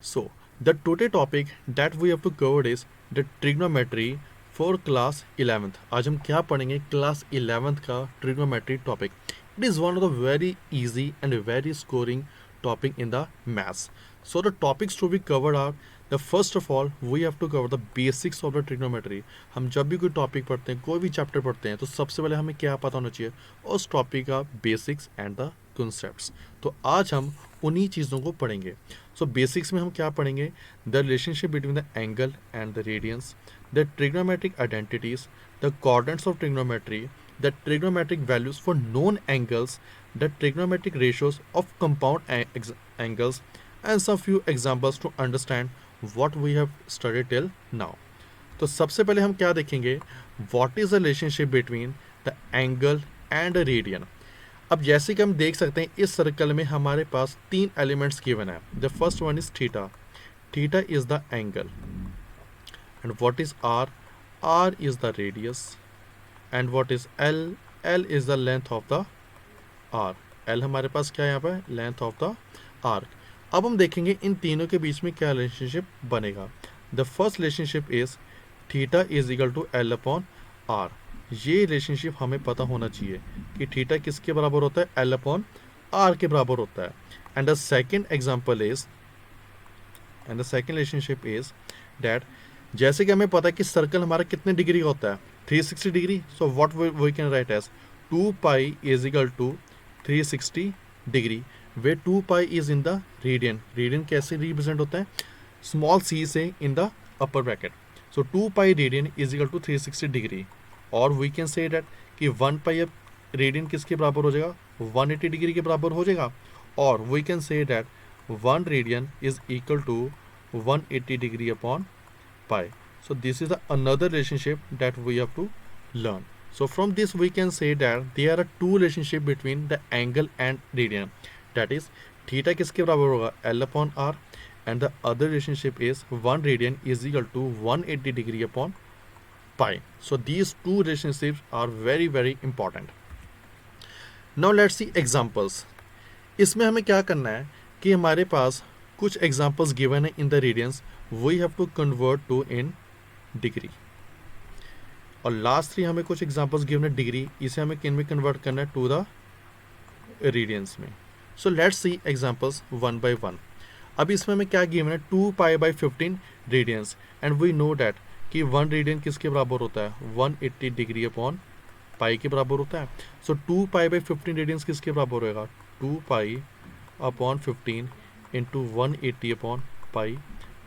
So, the today topic that we have to cover is the trigonometry for class 11th. आज हम क्या पढ़ेंगे class 11th का trigonometry topic. It is one of the very easy and very scoring topic in the maths. So the topics to be covered are the first of all we have to cover the basics of the trigonometry. हम जब भी कोई topic पढ़ते हैं कोई भी chapter पढ़ते हैं तो सबसे पहले हमें क्या पता होना चाहिए उस टॉपिक का बेसिक्स एंड द कॉन्सेप्ट्स. तो आज हम उन्हीं चीज़ों को पढ़ेंगे. सो बेसिक्स में हम क्या पढ़ेंगे the relationship between the angle and the radians, the trigonometric identities, the coordinates of trigonometry, the trigonometric values for known angles, the trigonometric ratios of compound angles and some few examples to understand what we have studied till now. तो सबसे पहले हम क्या देखेंगे what is the relationship between the angle and radian. अब जैसे कि हम देख सकते हैं इस सर्कल में हमारे पास तीन एलिमेंट्स गिवन है. The first one is theta. Theta is the angle and what is R. R is the radius and what is L. L is the length of the R. L हमारे पास क्या है यहाँ पे length of the arc. अब हम देखेंगे इन तीनों के बीच में क्या रिलेशनशिप बनेगा. The first relationship is theta is equal to L upon R. ये रिलेशनशिप हमें पता होना चाहिए कि थीटा किसके बराबर होता है एल अपॉन आर के बराबर होता है. And the second example is and the second relationship is that जैसे कि हमें पता है कि सर्कल हमारा कितने डिग्री का होता है 360 degree. So what we can write as 2 pi is equal to 360 degree way 2 pi is in the radian. Radian कैसे रिप्रेजेंट होता है स्मॉल सी से in the upper bracket. So 2 pi radian is equal to 360 degree. और we can say that कि 1 pi radian किसके बराबर हो जाएगा 180 डिग्री के बराबर हो जाएगा. और we can say that 1 radian is equal to 180 degree upon pi. So this is another relationship that we have to learn. So from this we can say that there are two relationship between the angle and radian. That is theta किसके बराबर होगा L upon R and the other relationship is 1 radian is equal to 180 degree upon pi. So these two relationships are very important. Now let's see examples. इसमें हमें क्या करना है कि हमारे पास कुछ examples given है in the radians we have to convert to in degree. और लास्ट 3 हमें कुछ एग्जांपल्स गिवन है डिग्री. इसे हमें किन में कन्वर्ट करना है टू द रेडियंस में. So let's see examples one by one. अभी इसमें हमें क्या गिवन है 2 pi by 15 radians and we know that कि 1 रेडियन किसके बराबर होता है 180 डिग्री अपॉन पाई के बराबर होता है. सो 2 पाई बाई 15 रेडियंस किसके बराबर होएगा 2 pi upon 15 into 180 upon pi.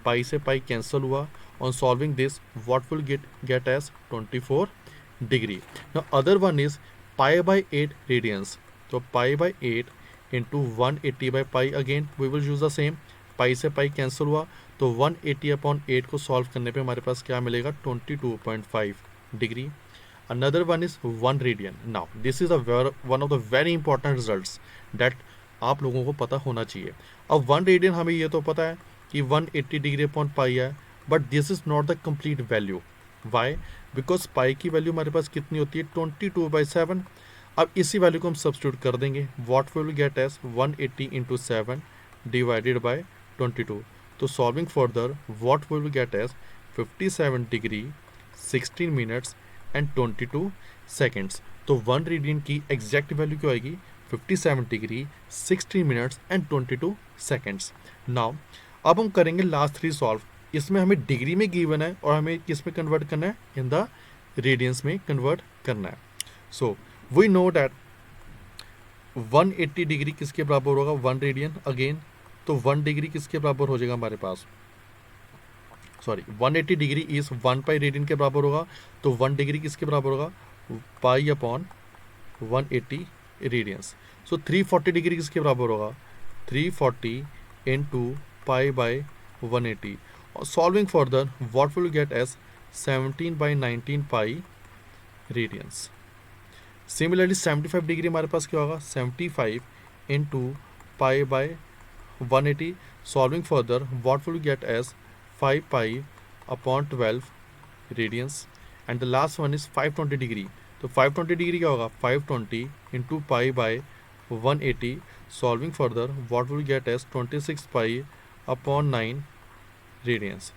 Pi से पाई कैंसिल हुआ. On solving this, what will get as 24 degree. Now other one is pi by 8 radians. So pi by 8 into 180 by pi. Again we will use the same. pi से pi cancel हुआ तो 180 upon 8 को solve करने पे हमारे पास क्या मिलेगा 22.5 degree. Another one is 1 radian. Now this is one of the very important results that आप लोगों को पता होना चाहिए. अब 1 radian हमें ये तो पता है कि 180 डिग्री अपॉन पाई है. But this is not the complete value. Why because pi की वैल्यू हमारे पास कितनी होती है 22/7. अब इसी वैल्यू को हम सब्स्टिट्यूट कर देंगे. What will get as 180 into 7 divided by 22. तो solving further what will get as 57 degree 16 minutes and 22 seconds. तो 1 रेडियन की एग्जैक्ट वैल्यू क्या आएगी 57 degree 16 minutes and 22 seconds. Now अब हम करेंगे लास्ट 3 सॉल्व. इसमें हमें डिग्री में गिवन है और हमें किस में कन्वर्ट करना है इन द रेडियंस में कन्वर्ट करना है. So we know that 180 degree किसके बराबर होगा 1 रेडियन. अगेन तो 1 डिग्री किसके बराबर हो जाएगा हमारे पास 180 डिग्री इज 1 पाई रेडियन के बराबर होगा. तो 1 डिग्री किसके बराबर होगा पाई अपॉन 180 रेडियंस. सो 340 डिग्री किसके बराबर होगा 340 into pi by 180. Solving further, what will get as 17/19 pi radians. Similarly 75 degree हमारे पास क्या होगा 75 into pi by 180. Solving further, what will get as 5 pi upon 12 radians. And the last one is 520 degree. तो 520 degree क्या होगा 520 into pi by 180. Solving further, what will get as 26 pi upon 9 radians.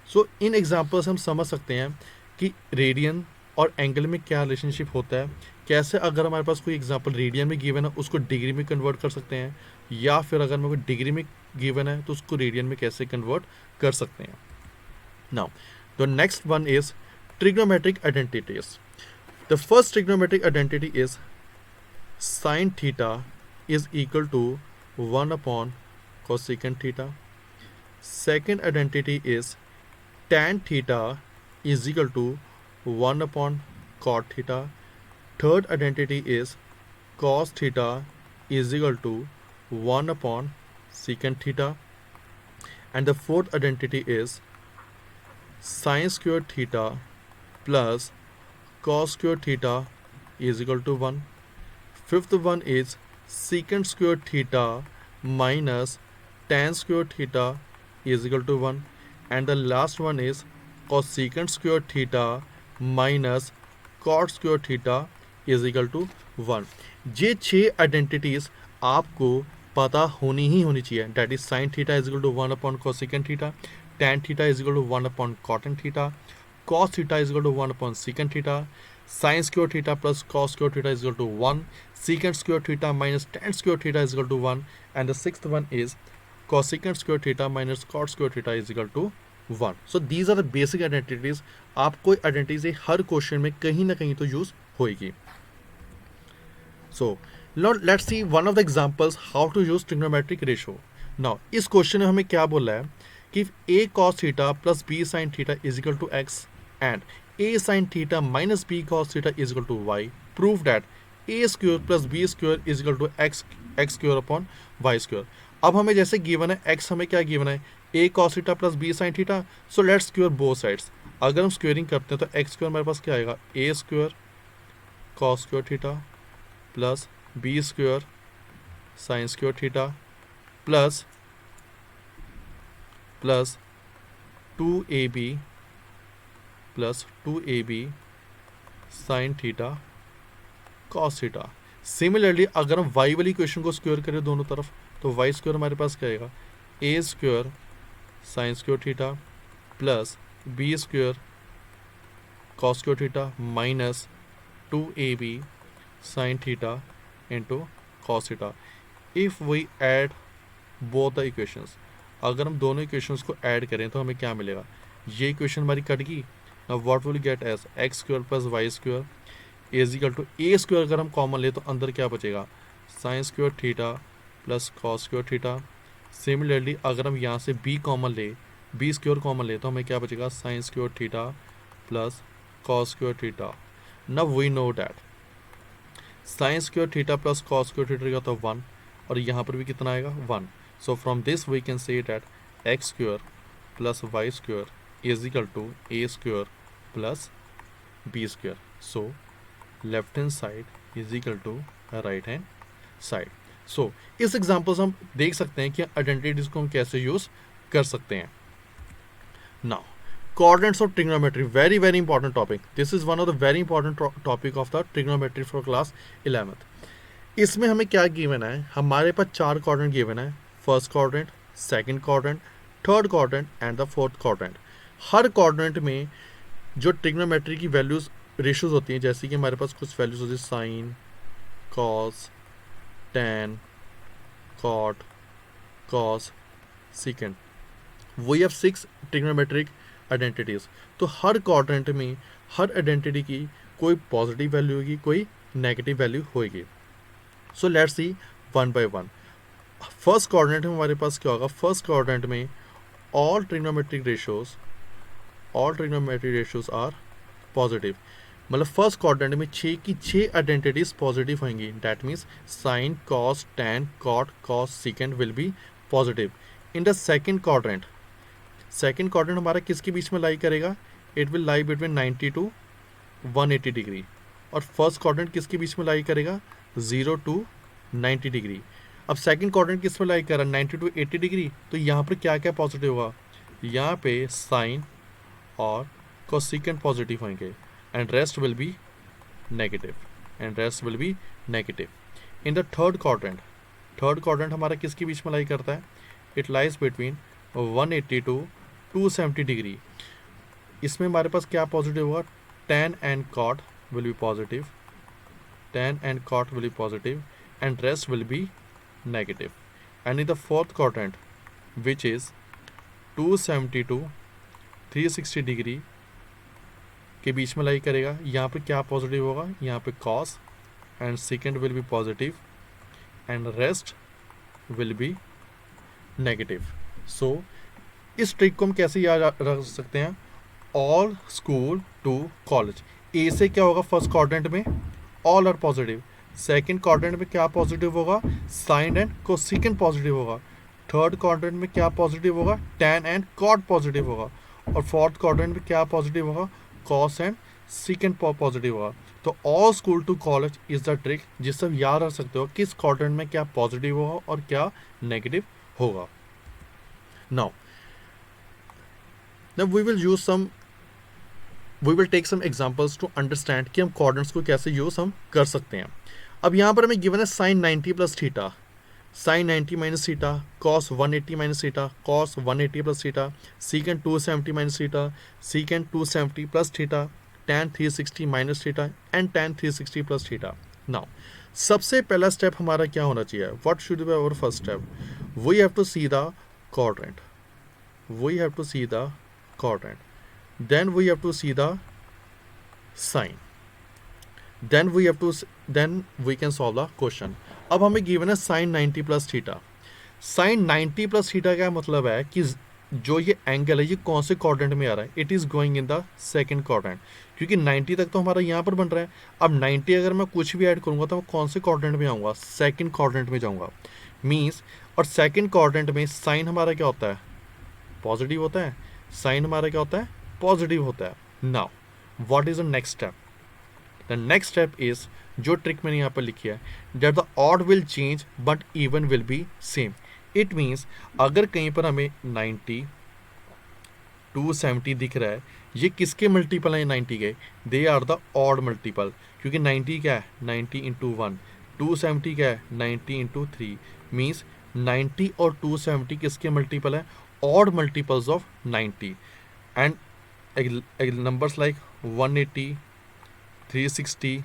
So in examples हम समझ सकते हैं कि radian और angle में क्या रिलेशनशिप होता है, कैसे अगर हमारे पास कोई एग्जांपल रेडियन में गिवन है उसको डिग्री में कन्वर्ट कर सकते हैं, या फिर अगर हमें कोई डिग्री में गिवन है तो उसको रेडियन में कैसे कन्वर्ट कर सकते हैं। Now the next one is trigonometric identities. The first trigonometric identity is sin theta is equal to 1 upon cosecant theta. Second identity is tan theta is equal to 1 upon cot theta. Third identity is cos theta is equal to 1 upon secant theta. And the fourth identity is sin square theta plus cos square theta is equal to 1. Fifth one is secant square theta minus tan square theta is equal to 1. And the last one is cosecant square theta minus cot square theta is equal to 1. ये 6 identities आपको पता होनी चाहिए। That is sine theta is equal to 1 upon cosecant theta, tan theta is equal to 1 upon cotan theta, cos theta is equal to 1 upon secant theta, sin square theta plus cos square theta is equal to 1, secant square theta minus tan square theta is equal to 1, and the sixth one is cosecant square theta minus cot square theta is equal to 1. So these are the basic identities. आपको identities हर question में कहीं ना कहीं तो use होएगी। So now let's see one of the examples how to use trigonometric ratio. Now इस question में हमें क्या बोला है कि a cos theta plus b sin theta is equal to x and a sin theta minus b cos theta is equal to y. Prove that a square plus b square is equal to x square upon y square. अब हमें जैसे given है x, हमें क्या given है a cos theta plus b sin theta. So let's square both sides. अगर हम squaring करते हैं तो x स्क्वायर हमारे पास क्या आएगा a square cos square theta plus b square sin square theta plus 2ab plus 2ab sine theta cos theta. Similarly अगर हम y वाली इक्वेशन को स्क्वायर करें दोनों तरफ तो y स्क्वायर हमारे पास क्या आएगा a square sine square theta plus b square cos square theta minus 2ab sine theta into cos theta. If we add both the equations, अगर हम दोनों इक्वेशंस को ऐड करें तो हमें क्या मिलेगा, ये इक्वेशन हमारी कट गई। Now what will get as x square plus y square is equal to a square. अगर हम कॉमन ले तो अंदर क्या बचेगा sine square theta plus cos square theta. Similarly अगर हम यहाँ से बी कॉमन ले, बी स्क्वायर कॉमन ले तो हमें क्या बचेगा sine square theta plus cos square theta. Now we know that sine square theta plus cos square theta का तो 1 और यहाँ पर भी कितना आएगा 1। So from this we can say that x square plus y square is equal to a square plus b square. So left hand side is equal to right hand side. So इस example से हम देख सकते हैं कि identities को हम कैसे यूज कर सकते हैं। Now coordinates of trigonometry, very very important topic. This is one of the very important topic of the trigonometry for class 11th. इसमें हमें क्या गिवन है, हमारे पास 4 कोऑर्डिनेट गिवन है, first quadrant, second quadrant, third quadrant and the fourth quadrant. Her quadrant में जो trigonometry की values ratios होती हैं, जैसे कि हमारे पास कुछ वैल्यूज होती है sine, cos, tan, cot, cos, secant. We have 6 trigonometric identities. तो हर क्वाड्रेंट में हर आइडेंटिटी की कोई पॉजिटिव वैल्यू होगी, कोई नेगेटिव वैल्यू होगी। So let's see one by one. First quadrant में हमारे पास क्या होगा, फर्स्ट क्वाड्रेंट में all trigonometric ratios are positive. मतलब फर्स्ट क्वाड्रेंट में 6 की 6 आइडेंटिटीज पॉजिटिव होंगी। That means sine, cos, tan, cot, cos, secant will be positive. In the second quadrant हमारा किसके बीच में लाई करेगा, it will lie between 90 to 180 degree. और फर्स्ट क्वाड्रेंट किसके बीच में लाई करेगा, 0 to 90 डिग्री। अब सेकंड क्वाड्रेंट किस पर लाई कर रहा है, 90 to 80 डिग्री। तो यहाँ पर क्या क्या पॉजिटिव होगा, यहाँ पे साइन और कोसेकेंट पॉजिटिव होंगे and rest will be negative in the third quadrant हमारा किसके बीच में लाई करता है, it lies between 180 to 270 degree, इसमें हमारे पास क्या पॉजिटिव होगा, tan and cot will be positive, tan and cot will be positive, and rest will be negative. And in the fourth quadrant, which is 270 to 360 degree के बीच में lie करेगा, यहाँ पे क्या पॉजिटिव होगा, यहाँ पे cos and secant will be positive and rest will be negative. So इस ट्रिक को हम कैसे याद रख सकते हैं, all school to college, A से क्या होगा फर्स्ट क्वाड्रेंट में, all are positive, second quadrant में क्या पॉजिटिव होगा, साइन एंड कोसेकेंट पॉजिटिव होगा, थर्ड क्वाड्रेंट में क्या पॉजिटिव होगा, टैन एंड कॉट पॉजिटिव होगा, और फोर्थ क्वाड्रेंट में क्या पॉजिटिव होगा, कॉस एंड सेकेंट पॉजिटिव होगा. तो all school to college is the trick जिससे आप याद रख सकते हो किस क्वाड्रेंट में क्या पॉजिटिव होगा और क्या नेगेटिव होगा. Now we will take some examples to understand कि हम quadrants को कैसे यूज़ हम कर सकते हैं. अब यहाँ पर हमें गिवन है sin 90 प्लस थीटा, sin 90 माइनस थीटा, cos 180 माइनस थीटा, cos 180 प्लस थीटा, secant 270 माइनस थीटा, secant 270 प्लस थीटा, tan 360 माइनस थीटा एंड tan 360 प्लस थीटा. नाउ सबसे पहला स्टेप हमारा क्या होना चाहिए, what should be our first step, we have to see the quadrant, we have to see the quadrant, then we have to see the sign, then we can solve the question. अब हमें given है sin 90 plus थीटा. sin 90 plus theta का मतलब है कि जो ये एंगल है ये कौन से क्वाड्रेंट में आ रहा है, it is going in the second quadrant, क्योंकि 90 तक तो हमारा यहाँ पर बन रहा है. अब 90 अगर मैं कुछ भी ऐड करूँगा तो मैं कौन से क्वाड्रेंट में आऊँगा, सेकंड क्वाड्रेंट में जाऊँगा मीन्स. और सेकंड क्वाड्रेंट में साइन हमारा क्या होता है, पॉजिटिव होता है, साइन हमारा क्या होता है, पॉजिटिव होता है. Now what is the next step, the next step is जो ट्रिक मैंने यहाँ पर लिखी है, that the odd will change but even will be same. It means अगर कहीं पर हमें 90 270 दिख रहा है, ये किसके मल्टीपल हैं 90 के, they are the odd multiple, क्योंकि 90 क्या है 90 इंटू 1, 270 क्या है 90 इंटू 3, मीन्स 90 और 270 किसके मल्टीपल है, odd multiples of 90. And numbers like 180, 360,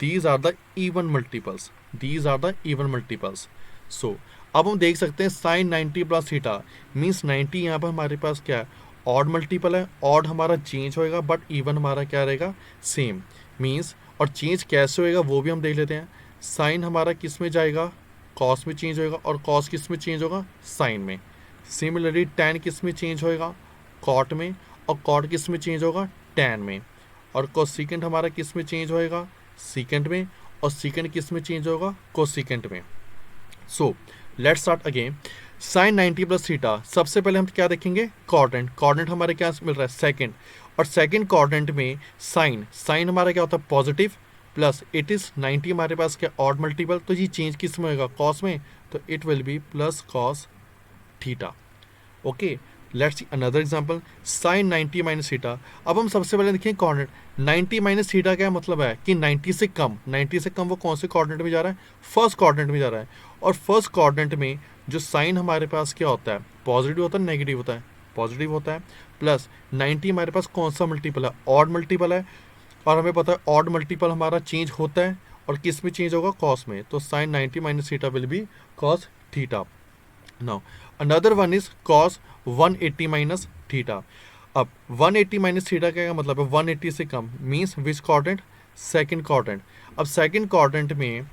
these are the even multiples, these are the even multiples. So अब हम देख सकते हैं sin 90 प्लस थीटा मीन्स 90 यहाँ पर हमारे पास क्या है, ऑड मल्टीपल है, ऑड हमारा चेंज होएगा बट इवन हमारा क्या रहेगा, सेम मीन्स. और चेंज कैसे होएगा वो भी हम देख लेते हैं. साइन हमारा किस में जाएगा, कॉस में चेंज होएगा, और कॉस किस में चेंज होगा, साइन में. सिमिलरली टैन किस में चेंज होएगा, कॉट में, और कॉट किस में चेंज होगा, टैन में. और कोसेकेंट हमारा किस में चेंज होएगा, सीकेंट में, और सीकेंट किस में चेंज होगा, कोसेकेंट में. So let's start again. Sine 90 plus थीटा, सबसे पहले हम क्या देखेंगे, क्वाड्रेंट. क्वाड्रेंट हमारे क्या मिल रहा है, सेकंड, और सेकंड क्वाड्रेंट में साइन, साइन हमारा क्या होता है, पॉजिटिव, प्लस इट इज़ 90 हमारे पास क्या ऑड मल्टीपल, तो ये चेंज किस में होगा, कॉस में, तो it will be plus cos theta. Okay, let's see another example, sine 90 minus theta. अब हम सबसे पहले देखें क्वाड्रेंट. 90 माइनस थीटा क्या मतलब है कि 90 से कम, 90 से कम वो कौन से क्वाड्रेंट में जा रहा है, फर्स्ट क्वाड्रेंट में जा रहा है. और फर्स्ट क्वाड्रेंट में जो साइन हमारे पास क्या होता है, पॉजिटिव होता है, नेगेटिव होता है, पॉजिटिव होता है. प्लस 90 हमारे पास कौन सा मल्टीपल है, ऑड मल्टीपल है, और हमें पता है ऑड मल्टीपल हमारा चेंज होता है, और किस में चेंज होगा, कॉस में. तो sine 90 minus theta will be cos theta. Now another one is cos 180 minus theta. अब 180 माइनस थीटा क्या मतलब है, 180 से कम means which quadrant, second quadrant. अब सेकंड क्वाड्रेंट में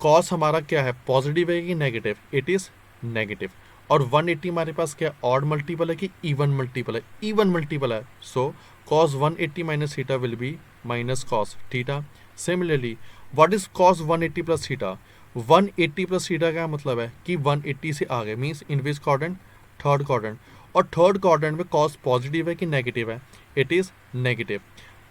कॉस हमारा क्या है, पॉजिटिव है कि नेगेटिव, इट इज़ नेगेटिव. और 180 हमारे पास क्या ऑड मल्टीपल है कि इवन मल्टीपल है, इवन मल्टीपल है. So cos 180 minus theta will be minus cos theta. Similarly what is cos 180 plus theta, 180 plus theta का मतलब है कि 180 से आगे means in which quadrant, third quadrant. और थर्ड क्वाड्रेंट में कॉस पॉजिटिव है कि नेगेटिव है, इट इज़ नेगेटिव.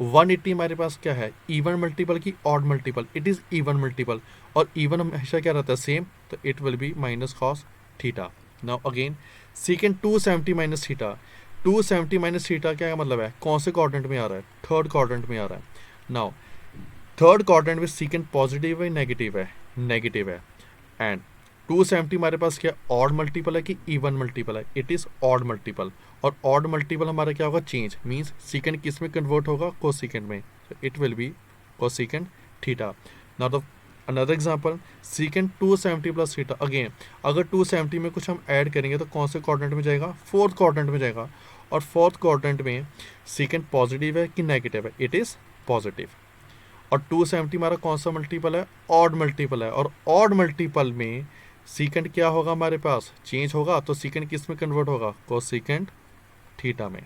180 हमारे पास क्या है, इवन मल्टीपल की odd multiple, it is even multiple, और इवन हमेशा क्या रहता है, सेम, तो it will be minus cos theta. Now again second 270 minus theta. 270 minus theta क्या मतलब है, कौन से क्वाड्रेंट में आ रहा है, थर्ड क्वाड्रेंट में आ रहा है. नाउ थर्ड क्वाड्रेंट में सेकंड पॉजिटिव है, नेगेटिव है, नेगेटिव है. एंड 270 हमारे पास क्या ऑड मल्टीपल है कि इवन मल्टीपल है? इट इज़ ऑड मल्टीपल, और ऑड मल्टीपल हमारा क्या होगा? चेंज, मीन्स सीकेंड किस में कन्वर्ट होगा? कोसेकेंड में, it will B cosecant theta. Now the another example, सीकेंड 270 plus theta. Again अगर 270 में कुछ हम ऐड करेंगे तो कौन से क्वाड्रेंट में जाएगा? फोर्थ क्वाड्रेंट में जाएगा, और फोर्थ क्वाड्रेंट में सीकेंड पॉजिटिव है कि नेगेटिव है? It is positive. और 270 हमारा कौन सा मल्टीपल है? ऑड मल्टीपल है, और ऑड मल्टीपल में सीकेंड क्या होगा हमारे पास? चेंज होगा, तो सीकेंड किस में कन्वर्ट होगा? कोसेकेंड थीटा में।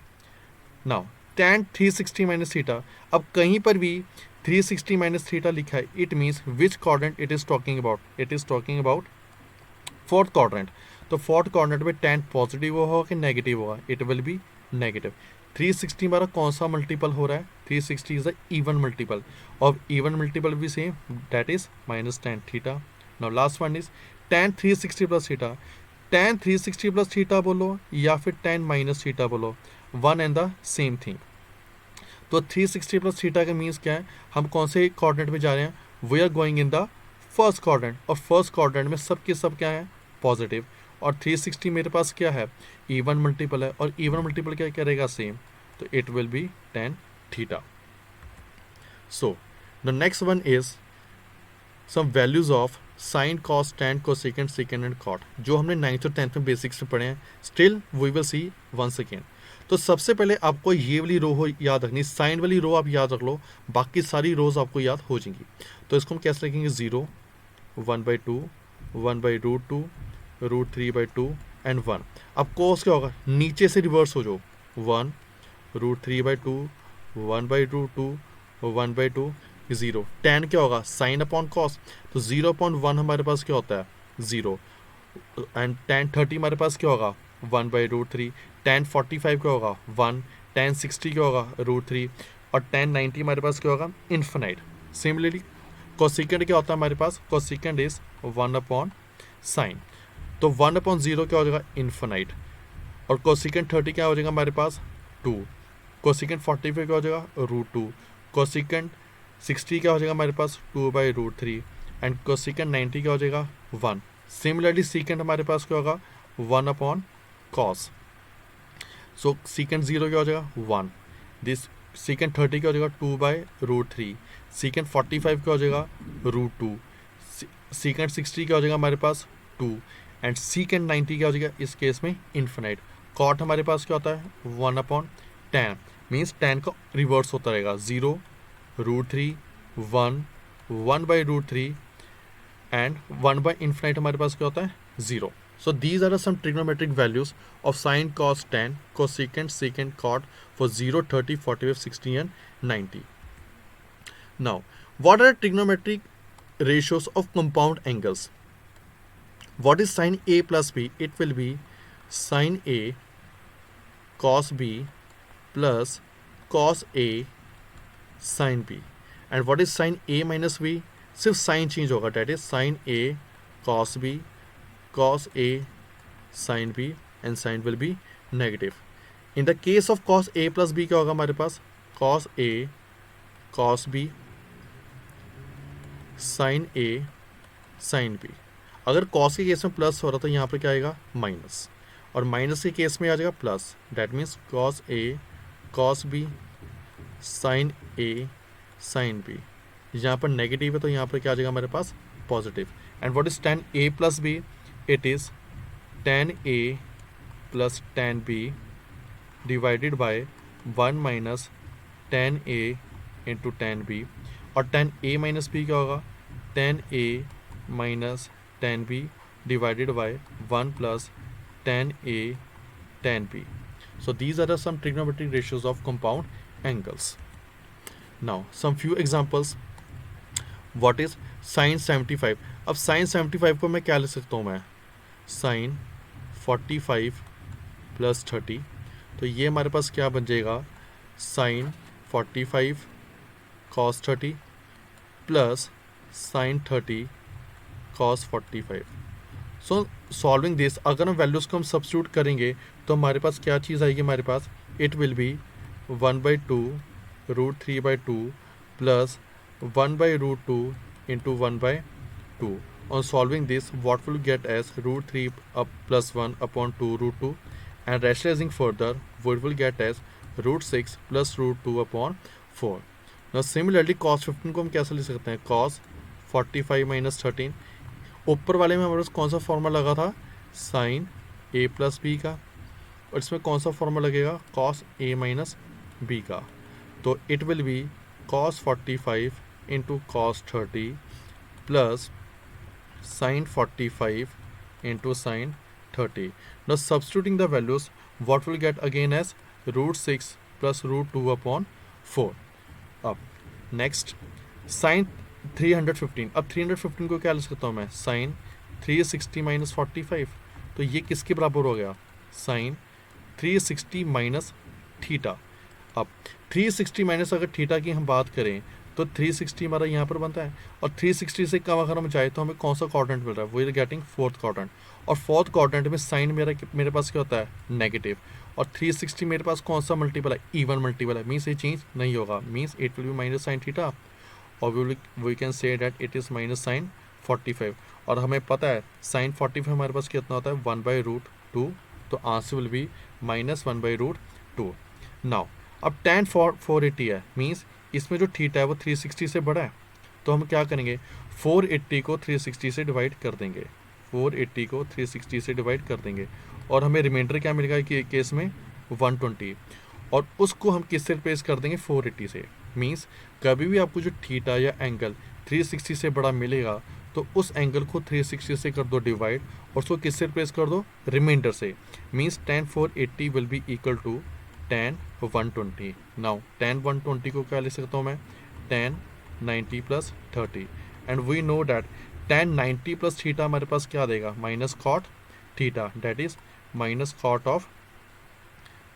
नाउ tan 360 माइनस थीटा, अब कहीं पर भी 360 माइनस थीटा लिखा है, it means which quadrant it is talking about? It is talking about fourth quadrant. तो फोर्थ क्वाड्रेंट में tan पॉजिटिव होगा कि नेगेटिव होगा? It will be negative. 360 हमारा कौन सा मल्टीपल हो रहा है? 360 इज द इवन मल्टीपल, और इवन मल्टीपल भी same, that is minus tan theta. Now last one is tan 360 plus थीटा। tan 360 प्लस थीटा बोलो या फिर tan माइनस थीटा बोलो, one and the same thing. तो 360 प्लस थीटा का means क्या है? हम कौन से क्वाड्रेंट में जा रहे हैं? We are going in the first quadrant, और फर्स्ट क्वाड्रेंट में सब के सब क्या है? पॉजिटिव। और 360 मेरे पास क्या है? इवन मल्टीपल है, और इवन मल्टीपल क्या करेगा? सेम, तो it will be tan theta. So the next one is some values of sine, cos, tan, cosecant, secant and cot, जो हमने 9th और 10th में बेसिक्स में पढ़े हैं। Still we will see once again. तो सबसे पहले आपको ये वाली रो हो याद रखनी, साइन वाली रो आप याद रख लो, बाकी सारी रोज आपको याद हो जाएंगी। तो इसको हम कैसे लिखेंगे? 0, 1/2, 1/√2, √3/2 एंड 1। अब कॉस क्या होगा? नीचे से रिवर्स हो जाओ, 1, √3/2, 1/√2, 1/2, 0। tan क्या होगा? साइन अपॉन कॉस, तो 0/1 हमारे पास क्या होता है? 0। एंड tan 30 हमारे पास क्या होगा? 1/√3। tan 45 क्या होगा? 1। tan 60 क्या होगा? √3। और tan 90 हमारे पास क्या होगा? इन्फिनाइट। सिमिलरली कोसेकेंड क्या होता है हमारे पास? Cosecant is 1/sin। तो 1/0 क्या हो जाएगा? इन्फिनाइट। और कोसेकेंड 30 क्या हो जाएगा हमारे पास? 2। कोसेकेंड 45 क्या हो जाएगा? √2। कोसेकेंड 60 क्या हो जाएगा हमारे पास? 2/√3। एंड कोसेकेंड 90 क्या हो जाएगा? 1। सिमिलरली सीकेंड हमारे पास क्या होगा? 1/cos। सो सीकेंड 0 क्या हो जाएगा? 1। दिस सीकेंड 30 क्या हो जाएगा? 2/√3। सीकेंड 45 क्या हो जाएगा? √2। सीकेंड 60 क्या हो जाएगा हमारे पास? 2। एंड सीकेंड 90 क्या हो जाएगा इस केस में? इन्फिनाइट। कॉट हमारे पास क्या होता है? 1/tan, मीन्स tan का रिवर्स होता रहेगा, 0, √3, 1, 1/√3 एंड 1/infinite हमारे पास क्या होता है? 0। So these are some trigonometric values of sine, cos, tan, cosecant, secant, cot for 0, 30, 45, 60 and 90. Now, what are trigonometric ratios of compound angles? What is sine A plus B? It will be sine A cos B plus cos A sin B. And what is sine A minus B? सिर्फ sine change होगा, that is sine A cos B, cos A sin B and sin will be negative. In the case of cos A plus B क्या होगा हमारे पास? cos A cos B sin A sin B। अगर cos के case में plus हो रहा तो यहाँ पर क्या आएगा? माइनस, और माइनस के केस में आ जाएगा plus, that means cos A cos B sin A sin B। यहाँ पर नेगेटिव है तो यहाँ पर क्या आ जाएगा हमारे पास? Positive. And what is tan A plus B? It is tan A plus tan B divided by 1 minus tan A into tan B। और tan A माइनस B क्या होगा? tan A minus tan B divided by 1 plus tan A tan B। So these are the some trigonometric ratios of compound angles. Now some few examples. What is sin 75? अब sin 75 को मैं क्या लिख सकता हूँ? मैं sin 45 प्लस 30, तो ये हमारे पास क्या बन जाएगा? sin 45 cos 30 plus sin 30 cos 45। So solving this, अगर हम वैल्यूज़ को हम सब्स्टिट्यूट करेंगे तो हमारे पास क्या चीज़ आएगी हमारे पास? It will be 1/2 √3/2 plus 1/√2 into 1/2, On solving this, what will get as root 3 up plus 1 upon 2 root 2, and rationalizing further, what will get as root 6 plus root 2 upon 4. Now similarly cos 15 को हम कैसे लिख सकते हैं, cos 45 minus 13. ऊपर वाले में हमारे पास कौन सा फॉर्मूला लगा था, साइन a प्लस बी का, और इसमें कौन सा फॉर्मूला लगेगा, cos a माइनस बी का. तो it will B cos 45 into cos 30 plus sin 45 into sin 30. Now substituting the values, what will get again as root 6 plus root 2 upon 4. अब next sin 315. अब 315 को क्या लिख सकता हूँ मैं, sin 360 minus 45. तो ये किसके बराबर हो गया, sin 360 माइनस थीटा. अब 360 माइनस अगर थीटा की हम बात करें तो 360 हमारा यहाँ पर बनता है, और 360 से कम अगर हम जाए तो हमें कौन सा क्वाड्रेंट मिल रहा है, वो गेटिंग फोर्थ क्वाड्रेंट. और फोर्थ क्वाड्रेंट में साइन मेरे पास क्या होता है, नेगेटिव. और 360 मेरे पास कौन सा मल्टीपल है, इवन मल्टीपल है, मीन्स ये चेंज नहीं होगा, means it will be minus sine theta, और we can say that it is minus sine 45. और हमें पता है साइन 45 हमारे पास कितना होता है, 1/√2. तो answer will be minus 1/√2. Now अब tan 480 है, मीन्स इसमें जो थीटा है वो 360 से बड़ा है, तो हम क्या करेंगे, 480 को 360 से डिवाइड कर देंगे, 480 को 360 से डिवाइड कर देंगे, और हमें रिमाइंडर क्या मिलेगा कि केस में 120, और उसको हम किससे रिप्लेस कर देंगे, 480 से. मीन्स कभी भी आपको जो थीटा या एंगल 360 से बड़ा मिलेगा तो उस एंगल को 360 से कर दो डिवाइड, और उसको किससे रिप्लेस कर दो, रिमाइंडर से. Means tan 480 will be equal to tan 120. Now tan 120 को क्या लिख सकता हूँ मैं, tan 90 plus 30. And we know that tan 90 plus theta हमारे पास क्या देगा, minus cot theta, that is minus cot of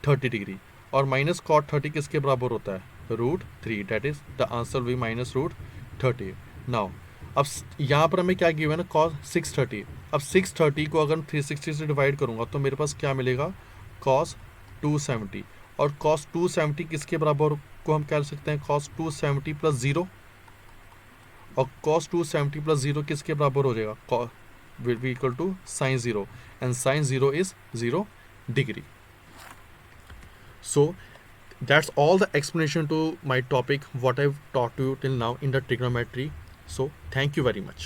30 degree. और माइनस कॉट 30 किसके बराबर होता है, √3, that is the answer we minus √30. Now अब यहाँ पर हमें क्या गिवन है, cos 630. अब 630 को अगर मैं 360 से डिवाइड करूँगा तो मेरे पास क्या मिलेगा, cos 270. और cos 270 किसके बराबर को हम क्या लिख सकते हैं, cos 270 प्लस 0, और cos 270 प्लस 0 किसके बराबर हो जाएगा, will be equal to sin 0, and sin 0 is 0 degree. So that's all the explanation to my topic what I've taught you till now in the trigonometry. So thank you very much.